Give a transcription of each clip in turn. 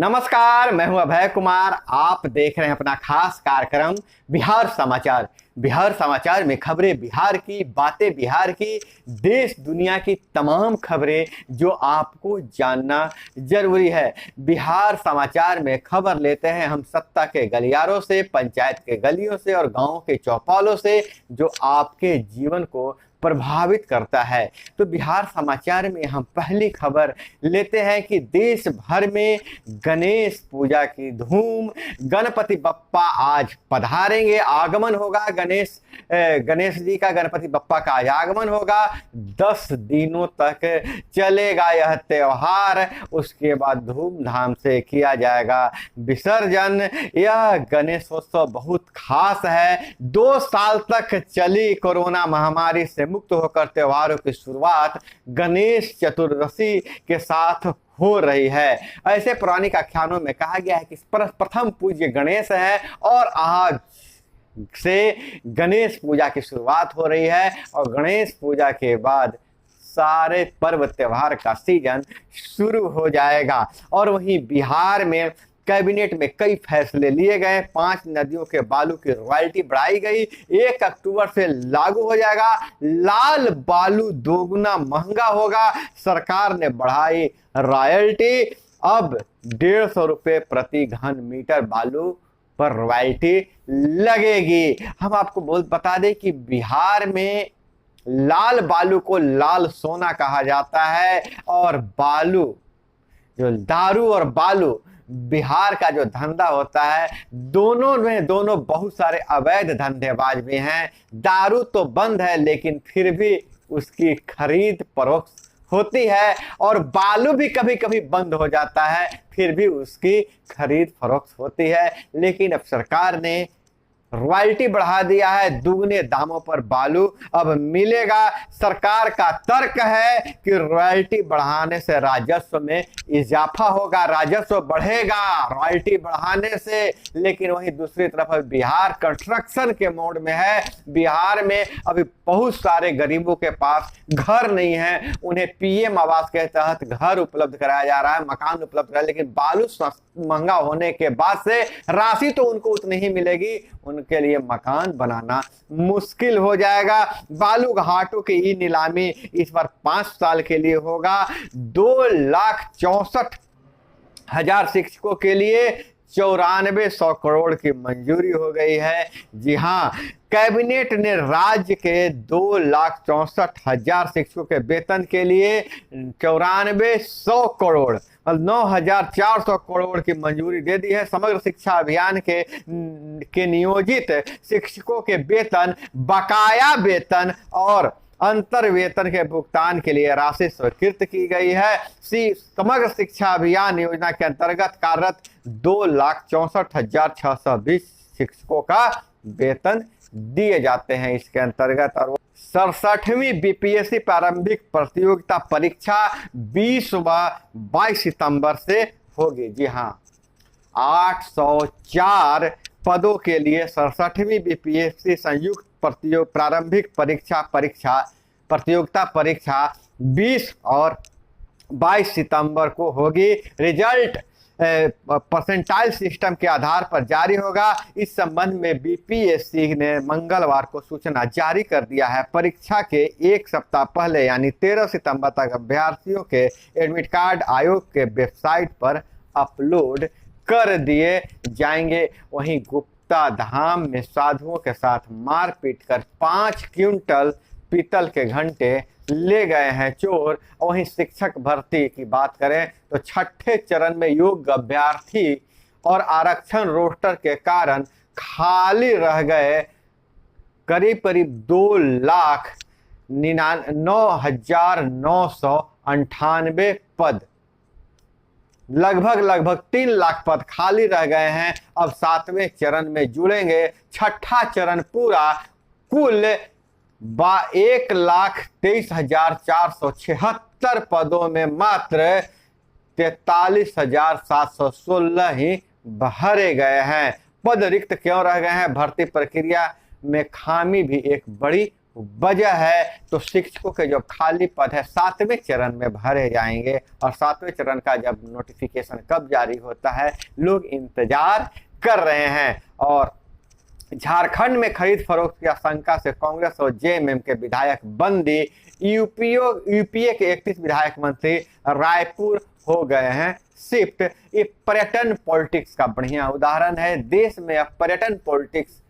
नमस्कार, मैं हूं अभय कुमार। आप देख रहे हैं अपना खास कार्यक्रम बिहार समाचार। बिहार समाचार में खबरें बिहार की, बातें बिहार की, देश दुनिया की तमाम खबरें जो आपको जानना जरूरी है। बिहार समाचार में खबर लेते हैं हम सत्ता के गलियारों से, पंचायत के गलियों से और गांव के चौपालों से, जो आपके जीवन को प्रभावित करता है। तो बिहार समाचार में हम पहली खबर लेते हैं कि देश भर में गणेश पूजा की धूम। गणपति बप्पा आज पधारेंगे, आगमन होगा। गणेश जी का, गणपति बप्पा का आज आगमन होगा। 10 दिनों तक चलेगा यह त्योहार। उसके बाद धूमधाम से किया जाएगा विसर्जन। यह गणेशोत्सव बहुत खास है। 2 साल तक चली कोरोना महामारी से मुक्त होकर त्योहारों की शुरुआत गणेश चतुर्दशी के साथ हो रही है। ऐसे पौराणिक आख्यानों में कहा गया है कि प्रथम पूज्य गणेश है और आज से गणेश पूजा की शुरुआत हो रही है और गणेश पूजा के बाद सारे पर्व त्योहार का सीजन शुरू हो जाएगा। और वहीं बिहार में कैबिनेट में कई फैसले लिए गए। 5 नदियों के बालू की रॉयल्टी बढ़ाई गई। 1 अक्टूबर से लागू हो जाएगा। लाल बालू दोगुना महंगा होगा। सरकार ने बढ़ाई रॉयल्टी। अब 150 रुपये प्रति घन मीटर बालू पर रॉयल्टी लगेगी। हम आपको बता दें कि बिहार में लाल बालू को लाल सोना कहा जाता है और बालू, जो दारू और बालू, बिहार का जो धंधा होता है, दोनों बहुत सारे अवैध धंधेबाज भी हैं। दारू तो बंद है लेकिन फिर भी उसकी खरीद फरोख्त होती है और बालू भी कभी कभी बंद हो जाता है, फिर भी उसकी खरीद फरोख्त होती है। लेकिन अब सरकार ने रॉयल्टी बढ़ा दिया है। दुगने दामों पर बालू अब मिलेगा। सरकार का तर्क है कि रॉयल्टी बढ़ाने से राजस्व में इजाफा होगा, राजस्व बढ़ेगा रॉयल्टी बढ़ाने से। लेकिन वहीं दूसरी तरफ बिहार कंस्ट्रक्शन के मोड में है। बिहार में अभी बहुत सारे गरीबों के पास घर नहीं है। उन्हें पीएम आवास के तहत घर उपलब्ध कराया जा रहा है, मकान उपलब्ध कराया, लेकिन बालू महंगा होने के बाद से राशि तो उनको उतनी ही मिलेगी, उनके लिए मकान बनाना मुश्किल हो जाएगा। बालू घाटों की ई नीलामी इस बार 5 साल के लिए होगा। 2,64,000 शिक्षकों के लिए 9400 करोड़ की मंजूरी हो गई है। जी हां, कैबिनेट ने राज्य के 2,64,000 शिक्षकों के वेतन के लिए 9400 करोड़, 9,400 करोड़ की मंजूरी दे दी है। समग्र शिक्षा अभियान के नियोजित शिक्षकों के वेतन, बकाया वेतन और अंतर वेतन के भुगतान के लिए राशि स्वीकृत की गई है। समग्र शिक्षा अभियान योजना के अंतर्गत कार्यरत 2,64,620 शिक्षकों का वेतन दिए जाते हैं इसके अंतर्गत। और 67वीं बीपीएससी प्रारंभिक प्रतियोगिता परीक्षा 20 व 22 सितंबर से होगी। जी हाँ, 804 पदों के लिए 67वीं बीपीएससी संयुक्त प्रारंभिक प्रतियोगिता परीक्षा 20 और 22 सितंबर को होगी। रिजल्ट परसेंटाइल सिस्टम के आधार पर जारी होगा। इस संबंध में बीपीएससी ने मंगलवार को सूचना जारी कर दिया है। परीक्षा के 1 सप्ताह पहले यानी 13 सितंबर तक अभ्यर्थियों के एडमिट कार्ड आयोग के वेबसाइट पर अपलोड कर दिए जाएंगे। वहीं गुप्ता धाम में साधुओं के साथ मारपीट कर 5 क्विंटल पीतल के घंटे ले गए हैं चोर। वहीं शिक्षक भर्ती की बात करें तो 6ठे चरण में योग्य अभ्यर्थी और आरक्षण रोस्टर के कारण खाली रह गए करीब 2,09,998 पद। लगभग 3 लाख पद खाली रह गए हैं। अब 7वें चरण में जुड़ेंगे। 6ठा चरण पूरा। कुल 1,23,476 पदों में मात्र 43,716 ही भरे गए हैं। पद रिक्त क्यों रह गए हैं? भर्ती प्रक्रिया में खामी भी एक बड़ी वजह है तो शिक्षकों के जो खाली पद है 7वें चरण में भरे जाएंगे, और 7वें चरण का जब नोटिफिकेशन कब जारी होता है लोग इंतजार कर रहे हैं। और झारखंड में खरीद फरोख्त की आशंका से कांग्रेस और जेएमएम के विधायक बंदी, यूपीए के 31 विधायक मंत्री रायपुर हो गए हैं शिफ्ट। ये पर्यटन पॉलिटिक्स का बढ़िया उदाहरण है। देश में अब पर्यटन पॉलिटिक्स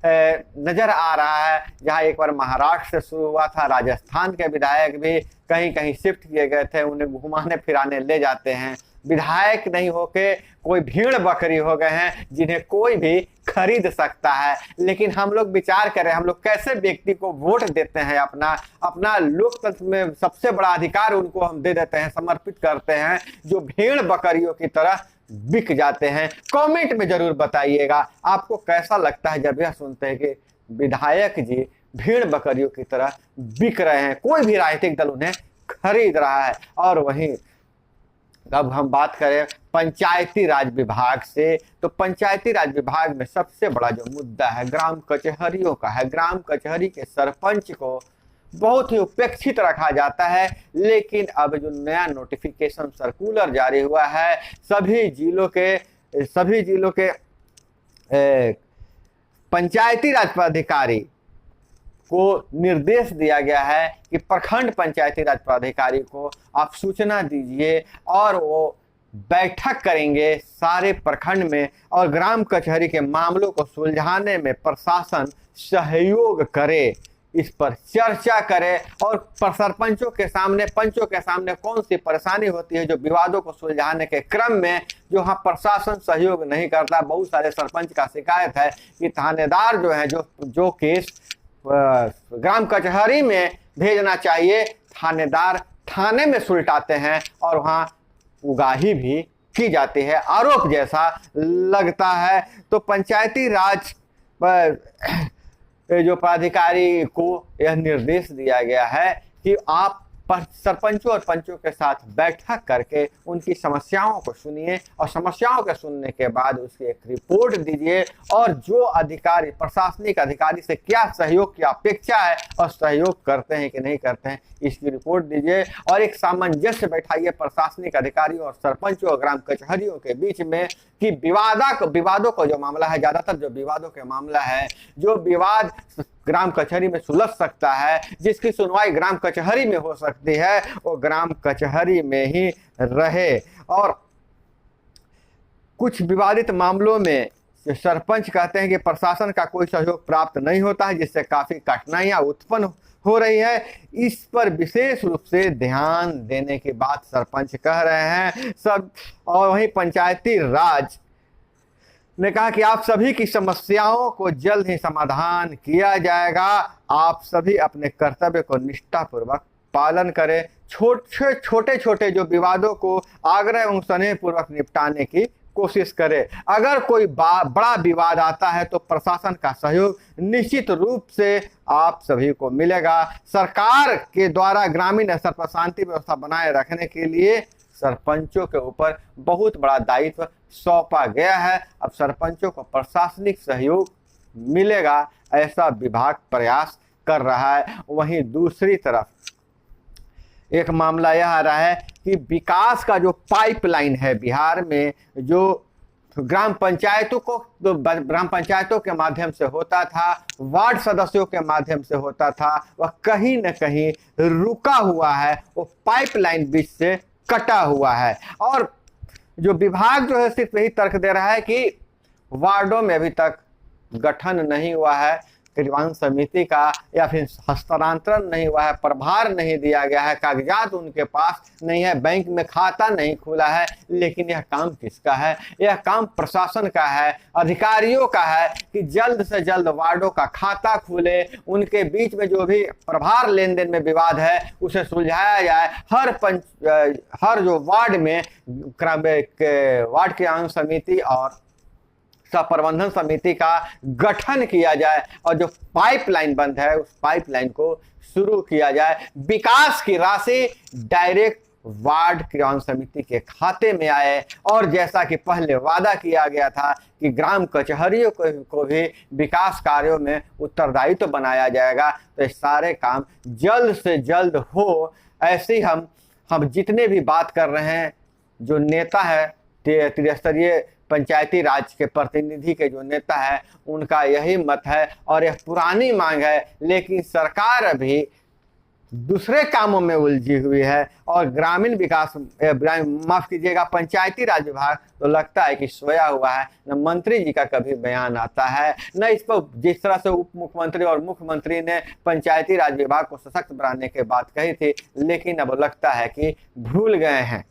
नजर आ रहा है। जहां एक बार महाराष्ट्र से शुरू हुआ था, राजस्थान के विधायक भी कहीं कहीं शिफ्ट किए गए थे, उन्हें घुमाने फिराने ले जाते हैं। विधायक नहीं होके कोई भीड़ बकरी हो गए हैं जिन्हें कोई भी खरीद सकता है। लेकिन हम लोग विचार करें, हम लोग कैसे व्यक्ति को वोट देते हैं, अपना लोकतंत्र में सबसे बड़ा अधिकार उनको हम दे देते हैं, समर्पित करते हैं, जो भेड़ बकरियों की तरह बिक जाते हैं। कमेंट में जरूर बताइएगा आपको कैसा लगता है जब यह सुनते हैं कि विधायक जी भेड़ बकरियों की तरह बिक रहे हैं, कोई भी राजनीतिक दल उन्हें खरीद रहा है। और वहीं अब हम बात करें पंचायती राज विभाग से, तो पंचायती राज विभाग में सबसे बड़ा जो मुद्दा है ग्राम कचहरियों का है। ग्राम कचहरी के सरपंच को बहुत ही उपेक्षित रखा जाता है, लेकिन अब जो नया नोटिफिकेशन सर्कुलर जारी हुआ है, सभी जिलों के पंचायती राज पदाधिकारी को निर्देश दिया गया है कि प्रखंड पंचायती राज पदाधिकारी को आप सूचना दीजिए और वो बैठक करेंगे सारे प्रखंड में, और ग्राम कचहरी के मामलों को सुलझाने में प्रशासन सहयोग करे, इस पर चर्चा करे। और सरपंचों के सामने, पंचों के सामने कौन सी परेशानी होती है जो विवादों को सुलझाने के क्रम में जो वहाँ प्रशासन सहयोग नहीं करता। बहुत सारे सरपंच का शिकायत है कि थानेदार जो है जो केस ग्राम कचहरी में भेजना चाहिए, थानेदार थाने में सुलटाते हैं और वहाँ उगाही भी की जाती है, आरोप जैसा लगता है। तो पंचायती राज जो पदाधिकारी को यह निर्देश दिया गया है कि आप सरपंचों और पंचों के साथ बैठक करके उनकी समस्याओं को सुनिए, और समस्याओं के सुनने के बाद उसकी एक रिपोर्ट दीजिए, और जो अधिकारी, प्रशासनिक अधिकारी से क्या सहयोग की अपेक्षा है और सहयोग करते हैं कि नहीं करते हैं, इसकी रिपोर्ट दीजिए। और एक सामंजस्य बैठाइए प्रशासनिक अधिकारियों और सरपंचों और ग्राम कचहरियों के बीच में कि विवादों का जो मामला है, ज्यादातर जो विवादों के मामला है, जो विवाद ग्राम कचहरी में सुलझ सकता है, जिसकी सुनवाई ग्राम कचहरी में हो सकती है, वो ग्राम कचहरी में ही रहे। और कुछ विवादित मामलों में सरपंच कहते हैं कि प्रशासन का कोई सहयोग प्राप्त नहीं होता है, जिससे काफी कठिनाइयां उत्पन्न हो रही है। इस पर विशेष रूप से ध्यान देने की बात सरपंच कह रहे हैं सब। और वहीं पंचायती राज ने कहा कि आप सभी की समस्याओं को जल्द ही समाधान किया जाएगा, आप सभी अपने कर्तव्य को निष्ठापूर्वक पालन करें, छोटे छोटे जो विवादों को आग्रह एवं स्नेह पूर्वक निपटाने की कोशिश करें। अगर कोई बड़ा विवाद आता है तो प्रशासन का सहयोग निश्चित रूप से आप सभी को मिलेगा। सरकार के द्वारा ग्रामीण स्तर पर शांति व्यवस्था बनाए रखने के लिए सरपंचों के ऊपर बहुत बड़ा दायित्व सौंपा गया है। अब सरपंचों को प्रशासनिक सहयोग मिलेगा, ऐसा विभाग प्रयास कर रहा है। वहीं दूसरी तरफ एक मामला यह आ रहा है कि विकास का जो पाइपलाइन है बिहार में, जो ग्राम पंचायतों के माध्यम से होता था, वार्ड सदस्यों के माध्यम से होता था, वह कहीं न कहीं रुका हुआ है, वो पाइपलाइन बीच से कटा हुआ है। और जो विभाग जो है सिर्फ यही तर्क दे रहा है कि वार्डों में अभी तक गठन नहीं हुआ है क्रियान्वयन समिति का, या फिर हस्तांतरण नहीं हुआ है, प्रभार नहीं दिया गया है, कागजात उनके पास नहीं है, बैंक में खाता नहीं खुला है। लेकिन यह काम किसका है? यह काम प्रशासन का है, अधिकारियों का है कि जल्द से जल्द वार्डों का खाता खुले, उनके बीच में जो भी प्रभार लेन देन में विवाद है उसे सुलझाया जाए। हर जो वार्ड में वार्ड क्रियान्वयन समिति और प्रबंधन समिति का गठन किया जाए, और जो पाइपलाइन बंद है उस पाइपलाइन को शुरू किया जाए। विकास की राशि डायरेक्ट वार्ड क्रियान्वयन समिति के खाते में आए। और जैसा कि पहले वादा किया गया था कि ग्राम कचहरियों को भी विकास कार्यों में उत्तरदायित्व तो बनाया जाएगा, तो ये सारे काम जल्द से जल्द हो। ऐसे ही हम जितने भी बात कर रहे हैं, जो नेता है त्रिस्तरीय पंचायती राज के प्रतिनिधि के जो नेता है, उनका यही मत है और यह पुरानी मांग है, लेकिन सरकार अभी दूसरे कामों में उलझी हुई है। और ग्रामीण विकास माफ कीजिएगा पंचायती राज विभाग तो लगता है कि सोया हुआ है। न मंत्री जी का कभी बयान आता है, न इस पर जिस तरह से उप मुख्यमंत्री और मुख्यमंत्री ने पंचायती राज विभाग को सशक्त बनाने की बात कही थी, लेकिन अब लगता है कि भूल गए हैं।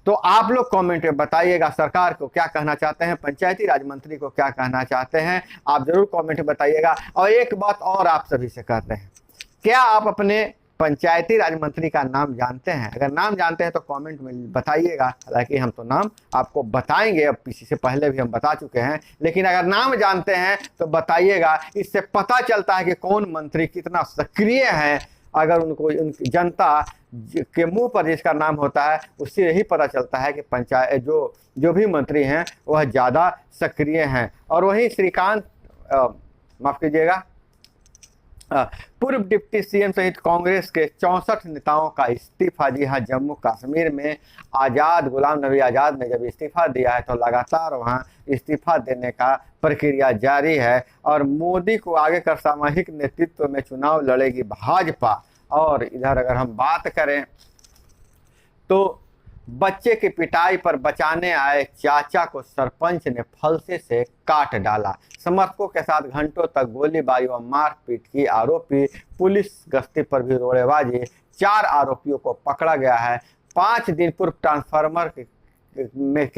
तो आप लोग कमेंट में बताइएगा सरकार को क्या कहना चाहते हैं, पंचायती राज मंत्री को क्या कहना चाहते हैं, आप जरूर कमेंट में बताइएगा। और एक बात और आप सभी से कर रहे हैं, क्या आप अपने पंचायती राज मंत्री का नाम जानते हैं? अगर नाम जानते हैं तो कमेंट में बताइएगा। हालांकि हम तो नाम आपको बताएंगे, अब किसी से पहले भी हम बता चुके हैं, लेकिन अगर नाम जानते हैं तो बताइएगा। इससे पता चलता है कि कौन मंत्री कितना सक्रिय है। अगर उनको जनता के मुंह पर जिसका नाम होता है, उससे यही पता चलता है कि पंचायत जो भी मंत्री हैं वह ज़्यादा सक्रिय हैं। और वहीं श्रीकांत माफ कीजिएगा पूर्व डिप्टी सीएम सहित कांग्रेस के 64 नेताओं का इस्तीफा। जी हाँ, जम्मू कश्मीर में गुलाम नबी आज़ाद ने जब इस्तीफा दिया है तो लगातार वहाँ इस्तीफा देने का प्रक्रिया जारी है। और मोदी को आगे कर सामूहिक नेतृत्व में चुनाव लड़ेगी भाजपा। और इधर अगर हम बात करें तो बच्चे की पिटाई पर बचाने आए चाचा को सरपंच ने फलसे से काट डाला। समर्थकों के साथ घंटों तक गोलीबारी व मारपीट की आरोपी, पुलिस गश्ती पर भी रोड़ेबाजी। 4 आरोपियों को पकड़ा गया है। 5 दिन पूर्व ट्रांसफार्मर के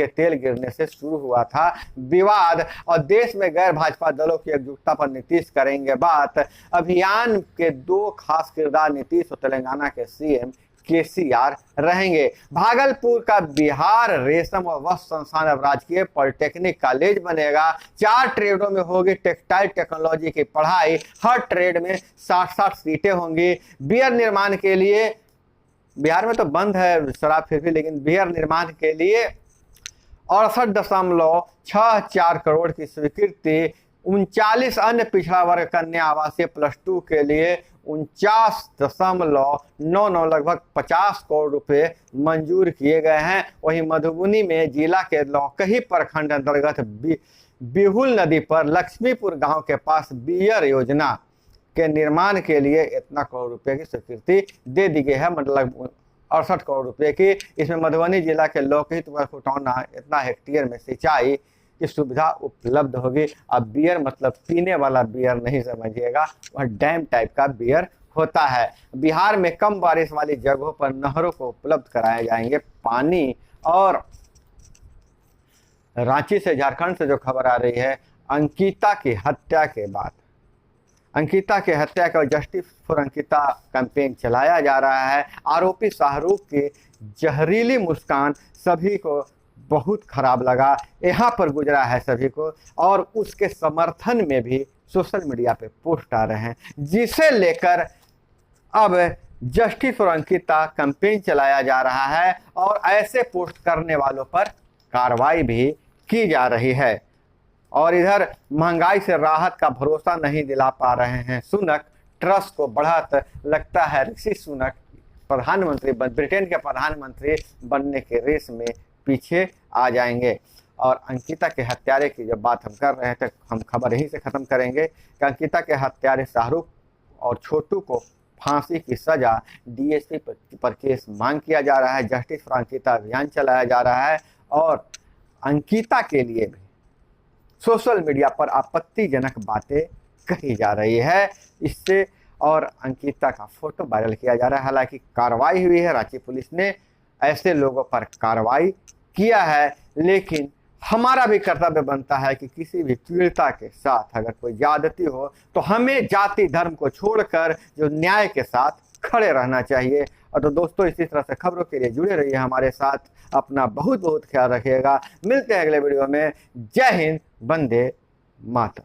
तेल गिरने से शुरू हुआ था विवाद। और देश में गैर भाजपा दलों की एकजुटता पर नीतीश करेंगे बात। अभियान के 2 खास किरदार नीतीश और तेलंगाना के सीएम केसीआर रहेंगे। भागलपुर का बिहार रेशम और वस्त्र संस्थान अब राजकीय पॉलिटेक्निक कॉलेज बनेगा। 4 ट्रेडों में होगी टेक्सटाइल टेक्नोलॉजी की पढ़ाई। हर ट्रेड में 60-60 सीटें होंगी। बियर निर्माण के लिए, बिहार में तो बंद है शराब फिर भी, लेकिन बियर निर्माण के लिए 68.64 करोड़ की स्वीकृति। 39 अन्य पिछड़ा वर्ग कन्या आवासीय +2 के लिए 49.99 लगभग 50 करोड़ रुपए मंजूर किए गए हैं। वहीं मधुबनी में जिला के लौकही प्रखंड अंतर्गत बिहुल नदी पर लक्ष्मीपुर गांव के पास बियर योजना के निर्माण के लिए इतना करोड़ रुपए की स्वीकृति दे दी गई है, मतलब 68 करोड़ रुपए की। इसमें मधुबनी जिला के लौकही खुटौना इतना हेक्टेयर में सिंचाई की सुविधा उपलब्ध होगी। अब बियर मतलब पीने वाला बियर नहीं समझिएगा, वह डैम टाइप का बियर होता है। बिहार में कम बारिश वाली जगहों पर नहरों को उपलब्ध कराए जाएंगे पानी। और रांची से, झारखंड से जो खबर आ रही है, अंकिता की हत्या के बाद अंकिता के हत्या का जस्टिस फॉर अंकिता कैंपेन चलाया जा रहा है। आरोपी शाहरुख की जहरीली मुस्कान सभी को बहुत खराब लगा, यहाँ पर गुजरा है सभी को। और उसके समर्थन में भी सोशल मीडिया पे पोस्ट आ रहे हैं, जिसे लेकर अब जस्टिस फॉर अंकिता कैंपेन चलाया जा रहा है और ऐसे पोस्ट करने वालों पर कार्रवाई भी की जा रही है। और इधर महंगाई से राहत का भरोसा नहीं दिला पा रहे हैं सुनक, ट्रस्ट को बढ़त। लगता है ऋषि सुनक प्रधानमंत्री, ब्रिटेन के प्रधानमंत्री बनने के रेस में पीछे आ जाएंगे। और अंकिता के हत्यारे की जब बात हम कर रहे हैं तो हम खबर यहीं से ख़त्म करेंगे कि अंकिता के हत्यारे शाहरुख और छोटू को फांसी की सजा, डीएसपी पर केस मांग किया जा रहा है। जस्टिस फॉर अंकिता अभियान चलाया जा रहा है और अंकिता के लिए भी सोशल मीडिया पर आपत्तिजनक बातें कही जा रही है इससे, और अंकिता का फोटो वायरल किया जा रहा है। हालांकि कार्रवाई हुई है, रांची पुलिस ने ऐसे लोगों पर कार्रवाई किया है, लेकिन हमारा भी कर्तव्य बनता है कि किसी भी पीड़िता के साथ अगर कोई ज्यादती हो तो हमें जाति धर्म को छोड़कर जो न्याय के साथ खड़े रहना चाहिए। और तो दोस्तों, इसी तरह से खबरों के लिए जुड़े रहिए हमारे साथ। अपना बहुत बहुत ख्याल रखिएगा। मिलते हैं अगले वीडियो में। जय हिंद, वंदे मातरम।